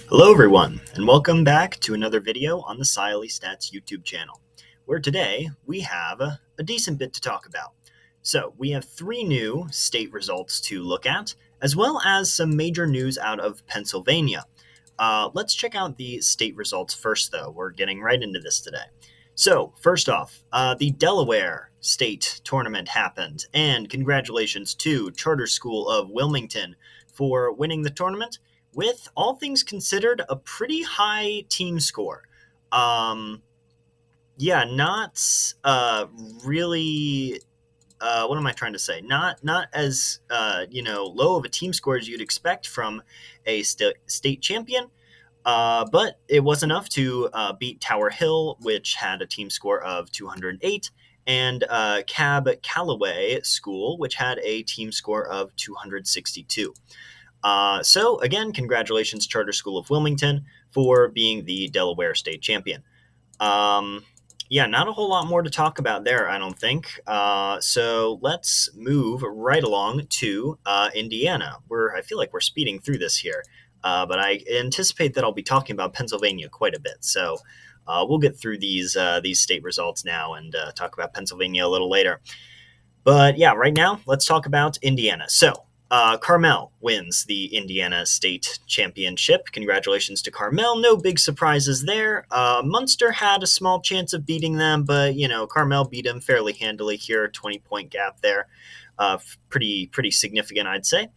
Hello everyone, and welcome back to another video on the Siley Stats YouTube channel, where today we have a decent bit to talk about. So we have three new state results to look at, as well as some major news out of Pennsylvania. Let's check out the state results first, though. We're getting right into this today. So, first off, the Delaware State Tournament happened, and congratulations to Charter School of Wilmington for winning the tournament with, all things considered, a pretty high team score. Um, yeah, not really. What am I trying to say? Not as low of a team score as you'd expect from a state champion, but it was enough to beat Tower Hill, which had a team score of 208, and Cab Callaway School, which had a team score of 262. So, again, congratulations, Charter School of Wilmington, for being the Delaware State Champion. Um, yeah, not a whole lot more to talk about there, I don't think. So let's move right along to Indiana. I feel like we're speeding through this here, but I anticipate that I'll be talking about Pennsylvania quite a bit. So we'll get through these state results now and talk about Pennsylvania a little later. But yeah, right now, let's talk about Indiana. So, Carmel wins the Indiana State Championship. Congratulations to Carmel. No big surprises there. Munster had a small chance of beating them, but, Carmel beat them fairly handily here. 20-point gap there. Pretty significant, I'd say.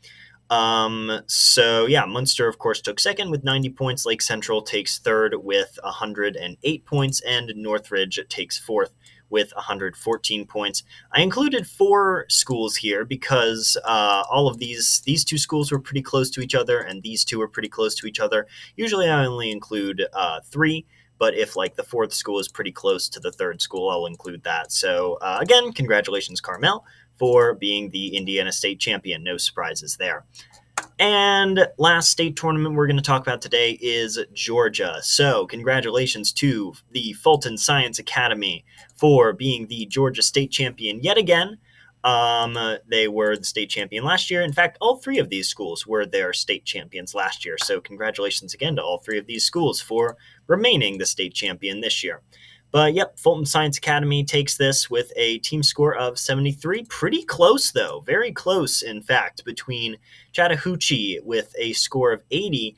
So yeah, Munster, of course, took second with 90 points. Lake Central takes third with 108 points, and Northridge takes fourth with 114 points. I included four schools here because all of these two schools were pretty close to each other, and these two were pretty close to each other. Usually I only include three, but if like the fourth school is pretty close to the third school, I'll include that. So again, congratulations, Carmel, for being the Indiana State Champion. No surprises there. And last state tournament we're going to talk about today is Georgia. So congratulations to the Fulton Science Academy for being the Georgia State Champion yet again. They were the state champion last year. In fact, all three of these schools were their state champions last year. So congratulations again to all three of these schools for remaining the state champion this year. But yep, Fulton Science Academy takes this with a team score of 73. Pretty close, though. Very close, in fact, between Chattahoochee with a score of 80.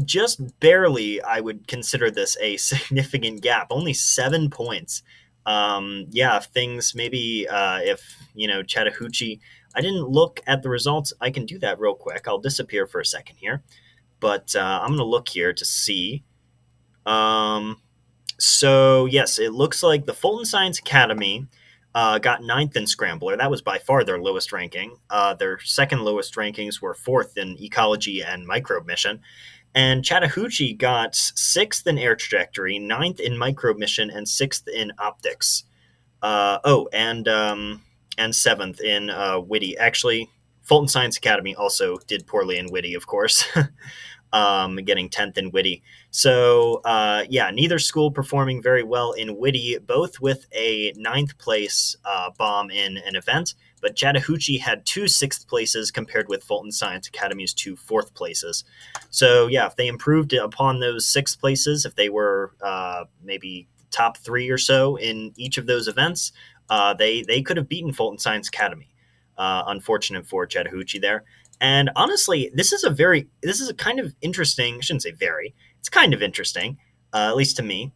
Just barely, I would consider this a significant gap. Only 7 points. If things maybe, Chattahoochee, I didn't look at the results. I can do that real quick. I'll disappear for a second here. But I'm going to look here to see. So, yes, it looks like the Fulton Science Academy got ninth in Scrambler. That was by far their lowest ranking. Their second lowest rankings were fourth in Ecology and Microbe Mission. And Chattahoochee got sixth in Air Trajectory, ninth in Microbe Mission, and sixth in Optics. And seventh in Witty. Actually, Fulton Science Academy also did poorly in Witty, of course. Getting 10th in Witty. So, neither school performing very well in Witty, both with a ninth place bomb in an event. But Chattahoochee had 2 sixth places compared with Fulton Science Academy's 2 fourth places. So, yeah, if they improved upon those 6 places, if they were maybe top 3 or so in each of those events, they could have beaten Fulton Science Academy. Unfortunate for Chattahoochee there. And honestly, this is a kind of interesting, I shouldn't say very, it's kind of interesting, at least to me,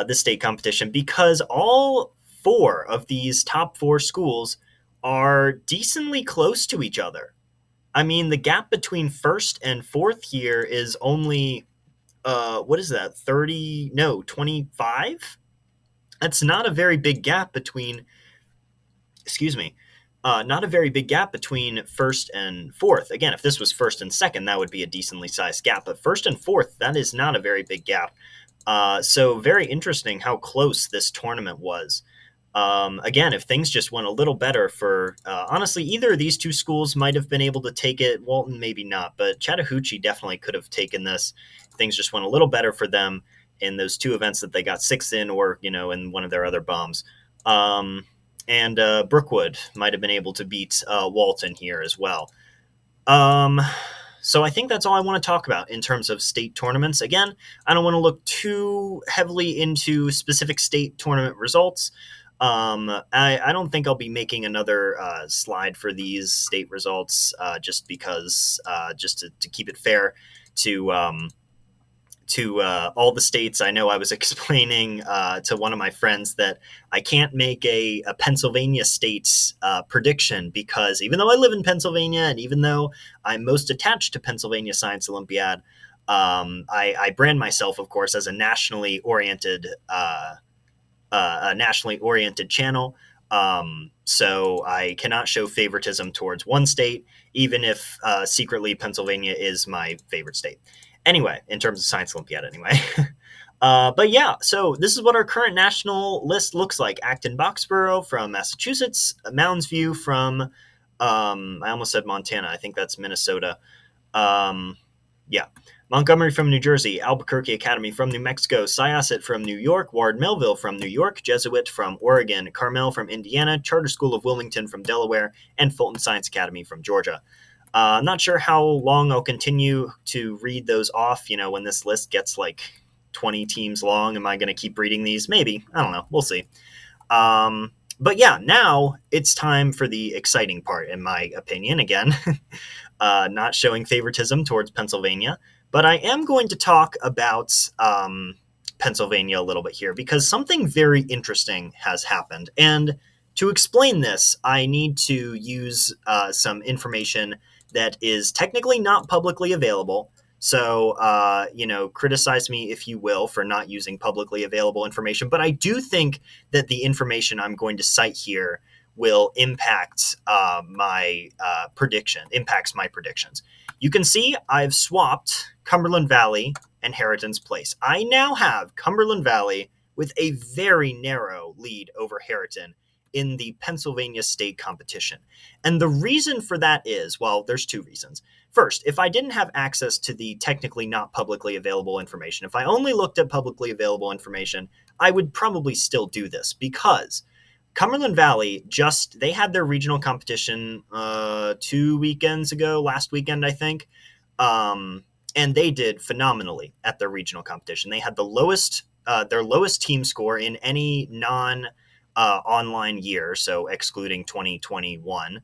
this state competition, because all 4 of these top 4 schools are decently close to each other. I mean, the gap between first and fourth here is only, 25? That's not a very big gap between, not a very big gap between first and fourth. Again, if this was first and second, that would be a decently sized gap. But first and fourth, that is not a very big gap. So very interesting how close this tournament was. Again, if things just went a little better for, honestly, either of these 2 schools might have been able to take it. Walton, maybe not, but Chattahoochee definitely could have taken this. Things just went a little better for them in those 2 events that they got 6th in, or, in one of their other bombs. And Brookwood might have been able to beat Walton here as well. So I think that's all I want to talk about in terms of state tournaments. Again, I don't want to look too heavily into specific state tournament results. I don't think I'll be making another slide for these state results just because, just to keep it fair to all the states. I know I was explaining to one of my friends that I can't make a Pennsylvania state prediction because even though I live in Pennsylvania and even though I'm most attached to Pennsylvania Science Olympiad, I brand myself, of course, as a nationally oriented channel. So I cannot show favoritism towards one state, even if secretly Pennsylvania is my favorite state. Anyway, in terms of Science Olympiad, anyway. But yeah, so this is what our current national list looks like. Acton Boxborough from Massachusetts, Mounds View from, I almost said Montana. I think that's Minnesota. Um, yeah. Montgomery from New Jersey, Albuquerque Academy from New Mexico, Syosset from New York, Ward Melville from New York, Jesuit from Oregon, Carmel from Indiana, Charter School of Wilmington from Delaware, and Fulton Science Academy from Georgia. I'm not sure how long I'll continue to read those off. When this list gets like 20 teams long, am I going to keep reading these? Maybe. I don't know. We'll see. But yeah, now it's time for the exciting part, in my opinion. Again, not showing favoritism towards Pennsylvania, but I am going to talk about Pennsylvania a little bit here because something very interesting has happened. And to explain this, I need to use some information that is technically not publicly available. So, criticize me if you will for not using publicly available information. But I do think that the information I'm going to cite here will impact impacts my predictions. You can see I've swapped Cumberland Valley and Harriton's Place. I now have Cumberland Valley with a very narrow lead over Harriton in the Pennsylvania state competition. And the reason for that is, well, there's two reasons. First, if I didn't have access to the technically not publicly available information, if I only looked at publicly available information, I would probably still do this because Cumberland Valley they had their regional competition 2 weekends ago, last weekend, I think. And they did phenomenally at their regional competition. They had their lowest team score in any online year, so excluding 2021.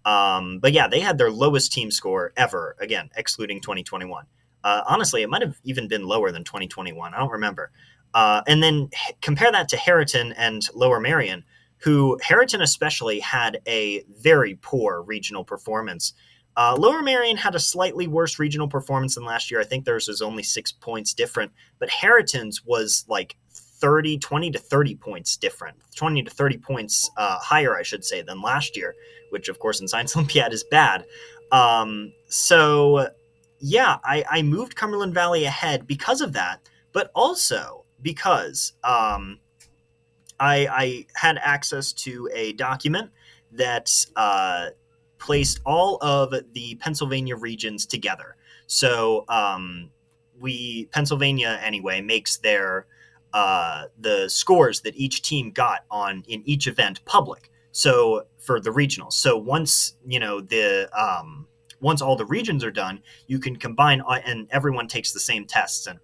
But yeah, they had their lowest team score ever, again, excluding 2021. Honestly, it might have even been lower than 2021. I don't remember. And then compare that to Harriton and Lower Merion, who Harriton especially had a very poor regional performance. Lower Merion had a slightly worse regional performance than last year. I think theirs was only 6 points different, but Harriton's was like 20 to 30 points different, 20 to 30 points higher, I should say, than last year, which of course in Science Olympiad is bad. So yeah, I moved Cumberland Valley ahead because of that, but also because I had access to a document that placed all of the Pennsylvania regions together. So Pennsylvania anyway makes the scores that each team got in each event public. So for the regionals, so once once all the regions are done, you can combine and everyone takes the same tests and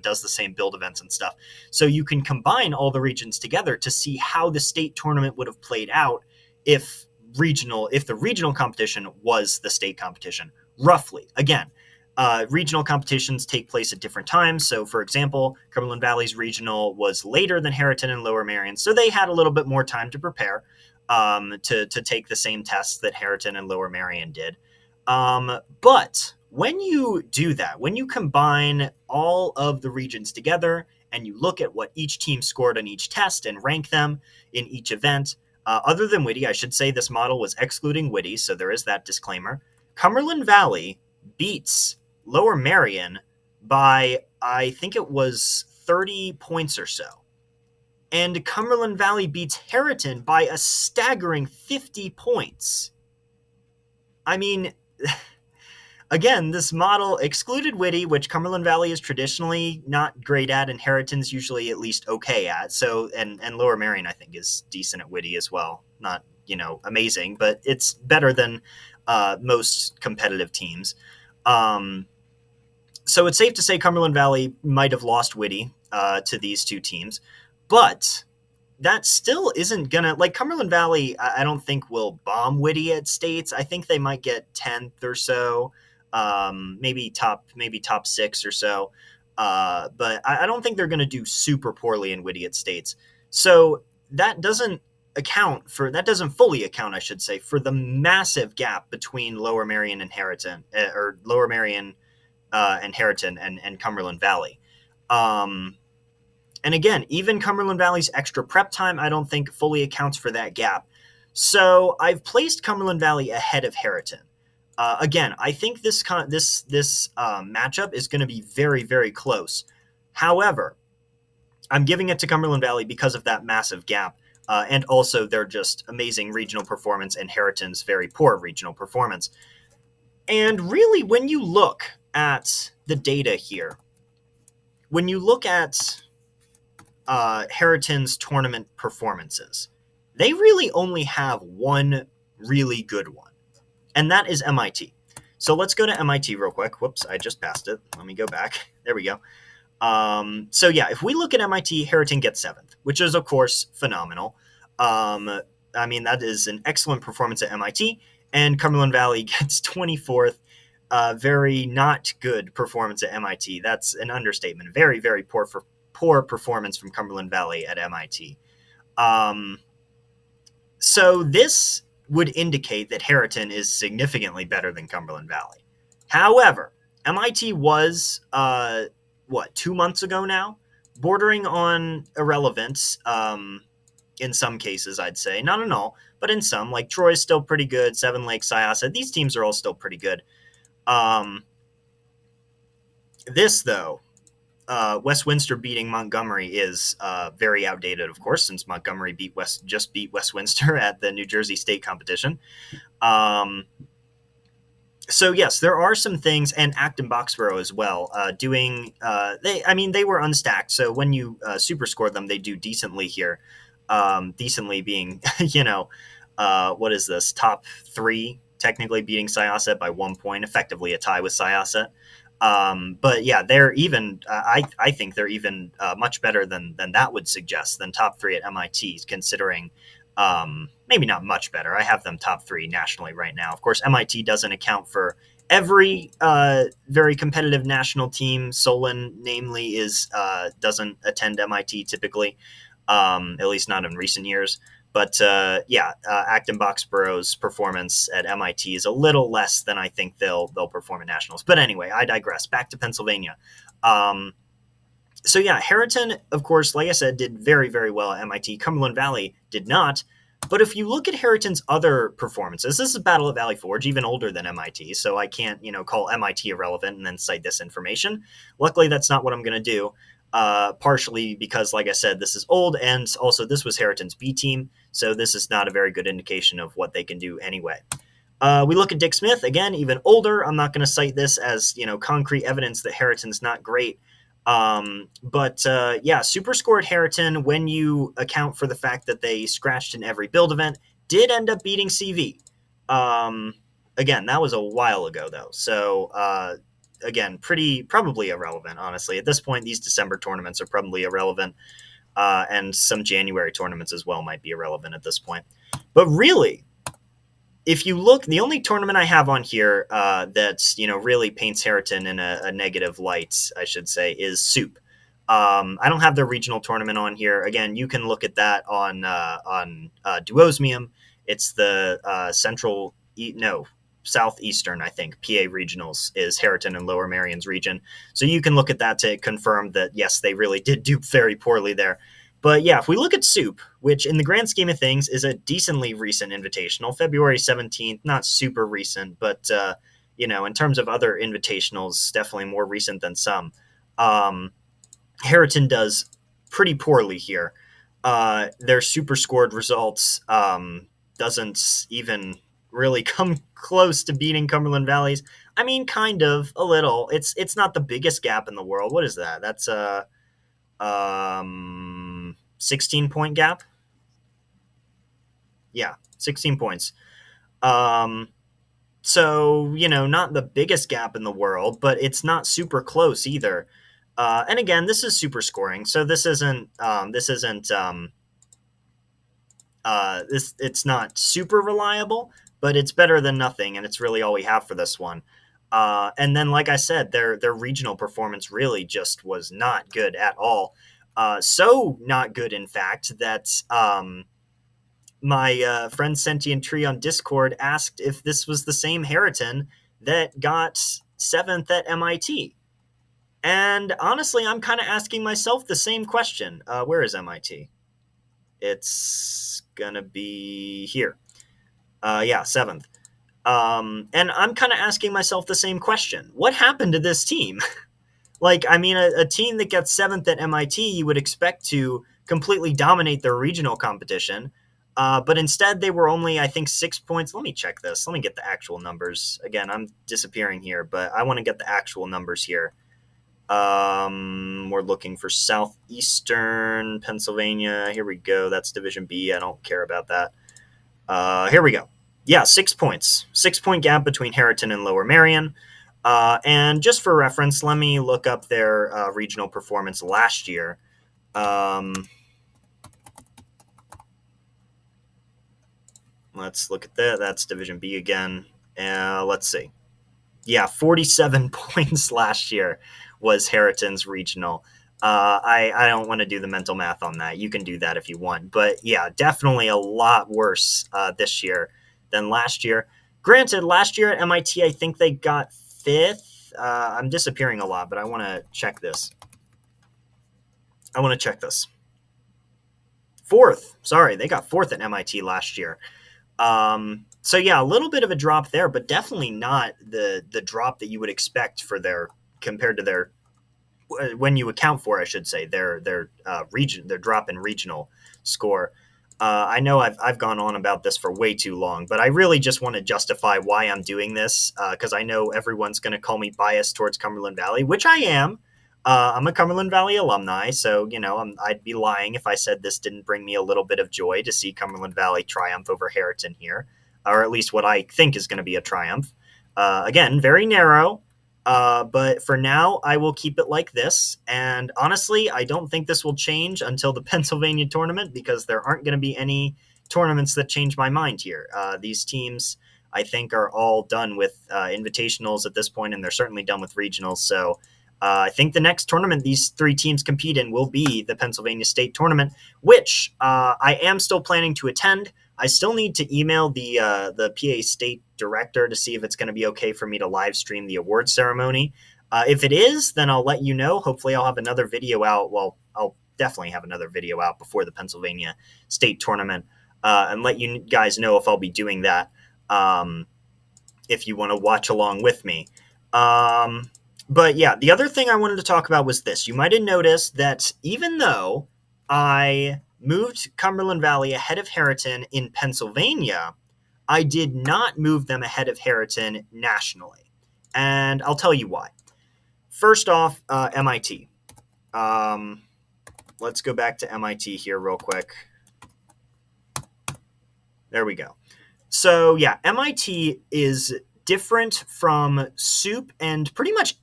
does the same build events and stuff. So you can combine all the regions together to see how the state tournament would have played out if the regional competition was the state competition, roughly. Again, regional competitions take place at different times. So, for example, Cumberland Valley's regional was later than Harriton and Lower Merion, so they had a little bit more time to prepare to take the same tests that Harriton and Lower Merion did. But when you do that, when you combine all of the regions together and you look at what each team scored on each test and rank them in each event, other than Whitty, I should say this model was excluding Whitty, so there is that disclaimer. Cumberland Valley beats Lower Merion by, I think it was 30 points or so. And Cumberland Valley beats Harriton by a staggering 50 points. I mean, again, this model excluded Whitty, which Cumberland Valley is traditionally not great at, and Harriton's usually at least okay at. So, and Lower Merion, I think, is decent at Whitty as well. Not, amazing, but it's better than most competitive teams. Um, so it's safe to say Cumberland Valley might have lost Whitty to these two teams, but that still isn't gonna like Cumberland Valley. I don't think will bomb Whitty at states. I think they might get 10th or so, maybe top six or so. But I don't think they're gonna do super poorly in Whitty at states. So that doesn't fully account, I should say, for the massive gap between Lower Marion and Harriton, or Lower Marion and Harriton and Cumberland Valley. Um, and again, even Cumberland Valley's extra prep time, I don't think fully accounts for that gap. So I've placed Cumberland Valley ahead of Harriton. Again, I think this matchup is going to be very, very close. However, I'm giving it to Cumberland Valley because of that massive gap, and also their just amazing regional performance and Harriton's very poor regional performance. And really, when you look at the data here, when you look at Harriton's tournament performances, they really only have one really good one, and that is MIT. So let's go to MIT real quick. Whoops, I just passed it. Let me go back. There we go. So yeah, if we look at MIT, Harriton gets seventh, which is of course phenomenal. I mean, that is an excellent performance at MIT, and Cumberland Valley gets 24th. Very not good performance at MIT. That's an understatement. Very, very poor performance from Cumberland Valley at MIT. Um, so this would indicate that Harriton is significantly better than Cumberland Valley. However, MIT was 2 months ago now, bordering on irrelevance. In some cases, I'd say not in all, but in some, like Troy's still pretty good. Seven Lakes, Syosset, these teams are all still pretty good. This though, Westminster beating Montgomery is very outdated, of course, since Montgomery beat Westminster at the New Jersey State competition. So yes, there are some things, and Acton Boxborough as well. They were unstacked, so when you super score them, they do decently here. Decently being, what is this, top three, technically beating Syosset by 1 point, effectively a tie with Syosset. But yeah, they're even. I think they're even much better than that would suggest than top three at MIT, considering. Maybe not much better. I have them top three nationally right now. Of course, MIT doesn't account for every very competitive national team. Solon, namely, doesn't attend MIT typically, at least not in recent years. But Acton Boxborough's performance at MIT is a little less than I think they'll perform at nationals. But anyway, I digress. Back to Pennsylvania. So yeah, Harriton, of course, like I said, did very, very well at MIT. Cumberland Valley did not. But if you look at Harriton's other performances, this is Battle of Valley Forge, even older than MIT, so I can't, call MIT irrelevant and then cite this information. Luckily, that's not what I'm going to do, partially because, like I said, this is old, and also this was Harriton's B team, so this is not a very good indication of what they can do anyway. We look at Dick Smith, again, even older. I'm not going to cite this as, concrete evidence that Harriton's not great. Super scored Harriton, when you account for the fact that they scratched in every build event, did end up beating CV. Again, that was a while ago though. So, again, probably irrelevant, honestly. At this point, these December tournaments are probably irrelevant. And some January tournaments as well might be irrelevant at this point. But really, if you look, the only tournament I have on here that's really paints Harriton in a negative light, I should say, is Soup. I don't have their regional tournament on here. Again, you can look at that on Duosmium. It's the southeastern, I think, PA regionals is Harriton and Lower Marion's region. So you can look at that to confirm that yes, they really did do very poorly there. But yeah, if we look at Soup, which in the grand scheme of things is a decently recent invitational, February 17th, not super recent, but, in terms of other invitationals, definitely more recent than some. Harriton does pretty poorly here. Their super scored results doesn't even really come close to beating Cumberland Valley's. I mean, kind of, a little. It's not the biggest gap in the world. What is that? That's 16-point gap. Yeah, 16 points. So, not the biggest gap in the world, but it's not super close either. And again, this is super scoring, so this it's not super reliable, but it's better than nothing, and it's really all we have for this one. And then, like I said, their regional performance really just was not good at all. So not good, in fact, that my friend Sentient Tree on Discord asked if this was the same Harriton that got seventh at MIT. And honestly, I'm kind of asking myself the same question. Where is MIT? It's gonna be here. Yeah, seventh. And I'm kind of asking myself the same question. What happened to this team? Like, I mean, a team that gets seventh at MIT, you would expect to completely dominate their regional competition. But instead, they were only, I think, 6 points. Let me check this. Let me get the actual numbers. Again, I'm disappearing here, but I want to get the actual numbers here. We're looking for Southeastern Pennsylvania. Here we go. That's Division B. I don't care about that. Here we go. Yeah, 6 points. 6 point gap between Harriton and Lower Merion. And just for reference, let me look up their regional performance last year. Let's look at that. That's Division B again. Let's see. Yeah, 47 points last year was Harriton's regional. I don't want to do the mental math on that. You can do that if you want. But yeah, definitely a lot worse this year than last year. Granted, last year at MIT, I think they got fifth. I'm disappearing a lot, but I want to check this. Fourth. Sorry, they got fourth at MIT last year. So yeah, a little bit of a drop there, but definitely not the drop that you would expect for their compared to their when you account for, I should say, their drop in regional score. I know I've gone on about this for way too long, but I really just want to justify why I'm doing this because I know everyone's going to call me biased towards Cumberland Valley, which I am. I'm a Cumberland Valley alumni, so I'd be lying if I said this didn't bring me a little bit of joy to see Cumberland Valley triumph over Harriton here, or at least what I think is going to be a triumph. Again, very narrow, but for now, I will keep it like this. And honestly, I don't think this will change until the Pennsylvania tournament because there aren't going to be any tournaments that change my mind here. These teams, I think, are all done with invitationals at this point, and they're certainly done with regionals. So I think the next tournament these three teams compete in will be the Pennsylvania State Tournament, which I am still planning to attend. I still need to email the PA State director to see if it's going to be okay for me to live stream the award ceremony. If it is, then I'll let you know. Hopefully, I'll have another video out. Well, I'll definitely have another video out before the Pennsylvania State Tournament and let you guys know if I'll be doing that if you want to watch along with me. But yeah, the other thing I wanted to talk about was this. You might have noticed that even though I moved Cumberland Valley ahead of Harriton in Pennsylvania, I did not move them ahead of Harriton nationally. And I'll tell you why. First off, MIT. Let's go back to MIT here real quick. There we go. So yeah, MIT is different from Soup and pretty much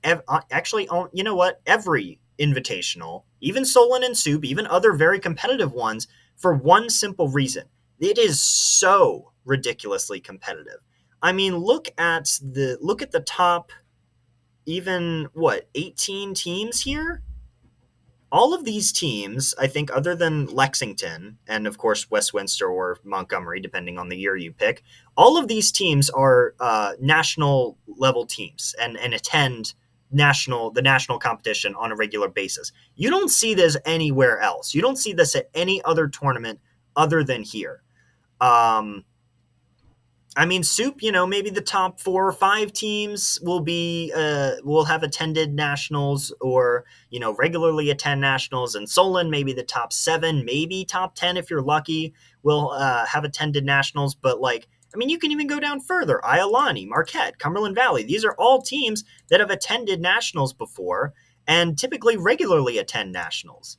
actually, you know what? Every invitational, even Solon and Soup, even other very competitive ones, for one simple reason. It is so ridiculously competitive. I mean, look at the top even 18 teams here? All of these teams, I think, other than Lexington and, of course, Westminster or Montgomery, depending on the year you pick, all of these teams are national level teams and attend the national competition on a regular basis. You don't see this anywhere else. You don't see this at any other tournament other than here. I mean, Soup, maybe the top 4 or 5 teams will have attended nationals or, regularly attend nationals. And Solon, maybe the top 7, maybe top 10 if you're lucky, will have attended nationals. But you can even go down further. Iolani, Marquette, Cumberland Valley. These are all teams that have attended nationals before and typically regularly attend nationals.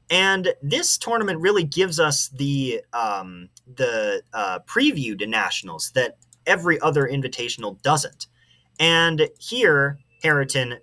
And this tournament really gives us the preview to nationals that every other invitational doesn't. And here, Harriton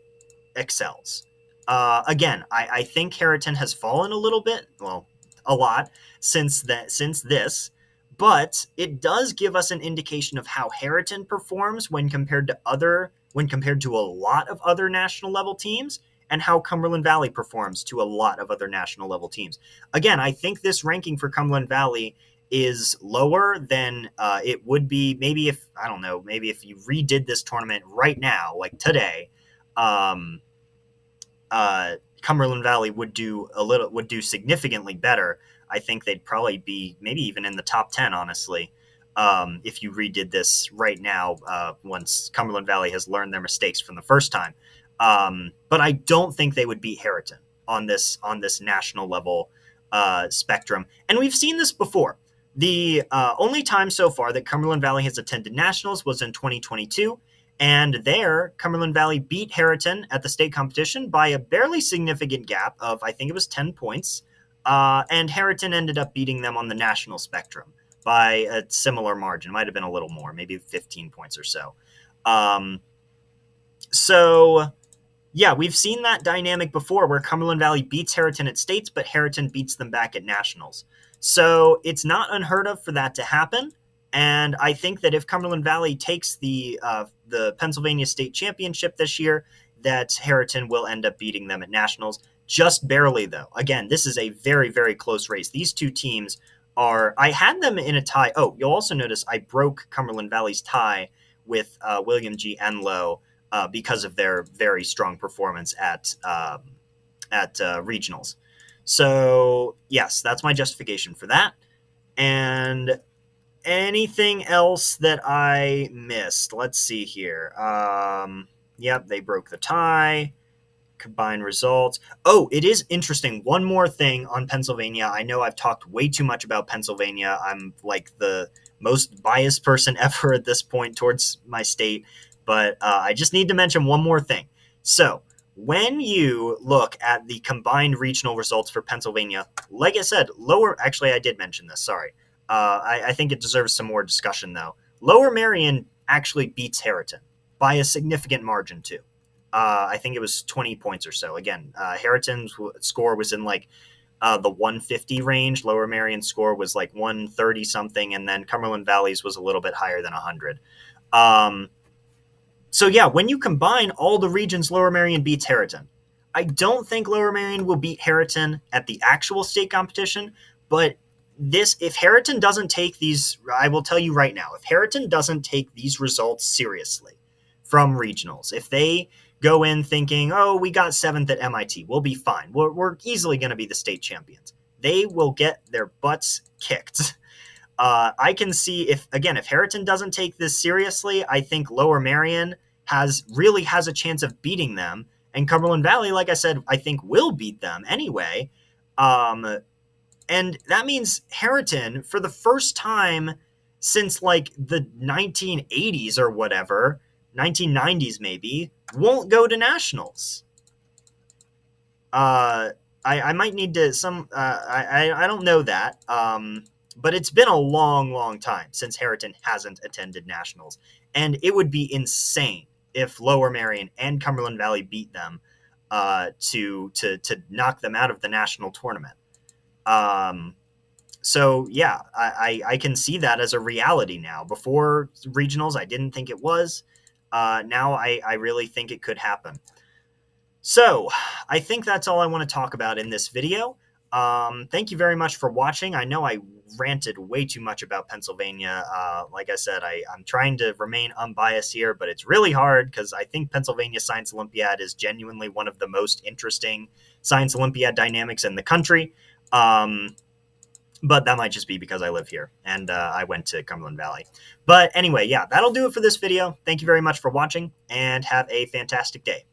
excels. Again, I think Harriton has fallen a little bit, well, a lot since this, but it does give us an indication of how Harriton performs when compared to a lot of other national level teams, and how Cumberland Valley performs to a lot of other national level teams. Again, I think this ranking for Cumberland Valley is lower than it would be maybe if, I don't know, maybe if you redid this tournament right now, like today. Um, Cumberland Valley would do significantly better. I think they'd probably be maybe even in the top 10, honestly, if you redid this right now, once Cumberland Valley has learned their mistakes from the first time. But I don't think they would beat Harriton on this national level spectrum. And we've seen this before. The only time so far that Cumberland Valley has attended nationals was in 2022. And there, Cumberland Valley beat Harriton at the state competition by a barely significant gap of, I think it was 10 points. And Harriton ended up beating them on the national spectrum by a similar margin. Might have been a little more, maybe 15 points or so. So, yeah, we've seen that dynamic before where Cumberland Valley beats Harriton at states, but Harriton beats them back at nationals. So it's not unheard of for that to happen. And I think that if Cumberland Valley takes the Pennsylvania State Championship this year, that Harriton will end up beating them at nationals. Just barely, though. Again, this is a very, very close race. These two teams are... I had them in a tie. Oh, you'll also notice I broke Cumberland Valley's tie with William G. Enlow because of their very strong performance at regionals. So, yes, that's my justification for that. And... anything else that I missed? Let's see here. Yep, they broke the tie. Combined results. Oh, it is interesting. One more thing on Pennsylvania. I know I've talked way too much about Pennsylvania. I'm like the most biased person ever at this point towards my state, but I just need to mention one more thing. So, when you look at the combined regional results for Pennsylvania, like I said, actually, I did mention this, sorry. I think it deserves some more discussion, though. Lower Merion actually beats Harriton by a significant margin, too. I think it was 20 points or so. Again, Harriton's score was in like the 150 range. Lower Merion's score was like 130 something, and then Cumberland Valley's was a little bit higher than 100. So yeah, when you combine all the regions, Lower Merion beats Harriton. I don't think Lower Merion will beat Harriton at the actual state competition, but if Harriton doesn't take these, I will tell you right now, if Harriton doesn't take these results seriously from regionals, if they go in thinking, oh, we got 7th at MIT, we'll be fine, we're easily going to be the state champions, they will get their butts kicked. I can see if Harriton doesn't take this seriously, I think Lower Merion really has a chance of beating them, and Cumberland Valley, like I said, I think will beat them anyway. And that means Harriton, for the first time since like the 1980s or whatever, 1990s maybe, won't go to nationals. I might need to I don't know that. But it's been a long, long time since Harriton hasn't attended nationals, and it would be insane if Lower Merion and Cumberland Valley beat them to knock them out of the national tournament. So yeah, I can see that as a reality now. Before regionals, I didn't think it was. Now I really think it could happen. So I think that's all I want to talk about in this video. Thank you very much for watching. I know I ranted way too much about Pennsylvania. Like I said, I'm trying to remain unbiased here, but it's really hard because I think Pennsylvania Science Olympiad is genuinely one of the most interesting Science Olympiad dynamics in the country. But that might just be because I live here and I went to Cumberland Valley. But anyway, yeah, that'll do it for this video. Thank you very much for watching and have a fantastic day.